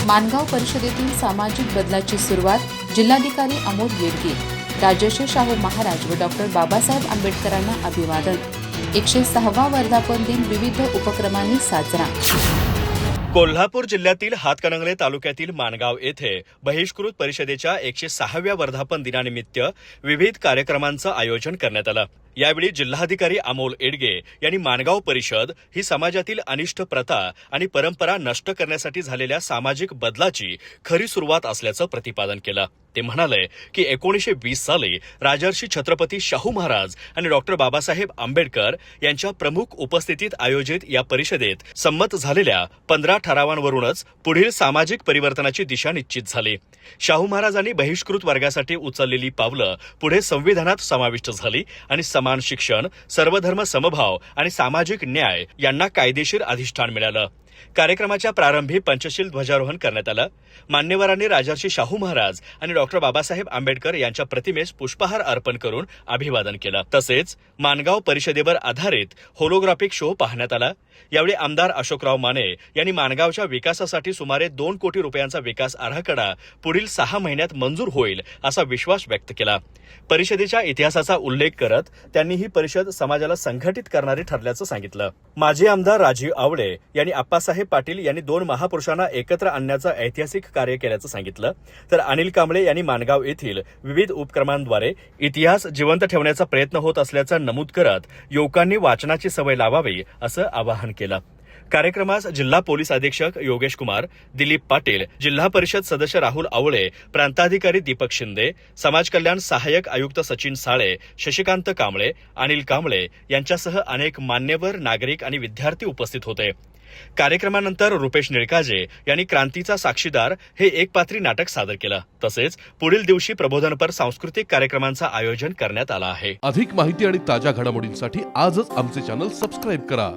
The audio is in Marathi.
मानगाव परिषदेतील सामाजिक बदलाची सुरुवात जिल्हाधिकारी अमोल येडगे, राजर्षी शाहू महाराज व डॉक्टर बाबासाहेब आंबेडकरांना अभिवादन. 106वा वर्धापन दिन विविध उपक्रमांनी साजरा. कोल्हापूर जिल्ह्यातील हातकणंगले तालुक्यातील माणगाव येथे बहिष्कृत परिषदेच्या 106व्या वर्धापन दिनानिमित्त विविध कार्यक्रमांचं आयोजन करण्यात आलं. यावेळी जिल्हाधिकारी अमोल येडगे यांनी माणगाव परिषद ही समाजातील अनिष्ट प्रथा आणि परंपरा नष्ट करण्यासाठी झालेल्या सामाजिक बदलाची खरी सुरुवात असल्याचं प्रतिपादन केलं. ते म्हणाले की 1920 साली राजर्षी छत्रपती शाहू महाराज आणि डॉक्टर बाबासाहेब आंबेडकर यांच्या प्रमुख उपस्थितीत आयोजित या परिषदेत संमत झालेल्या 15 ठरावांवरूनच पुढील सामाजिक परिवर्तनाची दिशा निश्चित झाली. शाहू महाराजांनी बहिष्कृत वर्गासाठी उचललेली पावलं पुढे संविधानात समाविष्ट झाली आणि समान शिक्षण, सर्वधर्म समभाव आणि सामाजिक न्याय यांना कायदेशीर अधिष्ठान मिळालं. कार्यक्रमाच्या प्रारंभी पंचशील ध्वजारोहण करण्यात आलं. मान्यवरांनी राजर्षी शाहू महाराज आणि डॉक्टर बाबासाहेब आंबेडकर यांच्या प्रतिमेस पुष्पहार अर्पण करून अभिवादन केलं. तसेच माणगाव परिषदेवर आधारित होलोग्राफिक शो पाहण्यात आला. यावेळी आमदार अशोकराव माने यांनी माणगावच्या विकासासाठी सुमारे 2 कोटी रुपयांचा विकास आराखडा पुढील 6 महिन्यात मंजूर होईल असा विश्वास व्यक्त केला. परिषदेच्या इतिहासाचा उल्लेख करत त्यांनी ही परिषद समाजाला संघटित करणारी ठरल्याचं सांगितलं. माजी आमदार राजीव आवळे यांनी आप्पासाहेब पाटील यांनी 2 महापुरुषांना एकत्र आणण्याचं ऐतिहासिक कार्य केल्याचं सांगितलं. तर अनिल कांबळे यांनी माणगाव येथील विविध उपक्रमांद्वारे इतिहास जिवंत ठेवण्याचा प्रयत्न होत असल्याचं नमूद करत युवकांनी वाचनाची सवय लावावी असं आवाहन केलं. कार्यक्रमास जिल्हा पोलीस अधीक्षक योगेश कुमार, दिलीप पाटील, जिल्हा परिषद सदस्य राहुल आवळे, प्रांताधिकारी दीपक शिंदे, समाज कल्याण सहाय्यक आयुक्त सचिन साळे, शशिकांत कांबळे, अनिल कांबळे यांच्यासह अनेक मान्यवर, नागरिक आणि विद्यार्थी उपस्थित होते. कार्यक्रमानंतर रुपेश निळकाजे यांनी क्रांतीचा साक्षीदार हे एकपात्री नाटक सादर केलं. तसेच पुढील दिवशी प्रबोधनपर सांस्कृतिक कार्यक्रमांचं आयोजन करण्यात आलं आहे. अधिक माहिती आणि ताज्या घडामोडींसाठी आजच आमचे चॅनल सबस्क्राईब करा.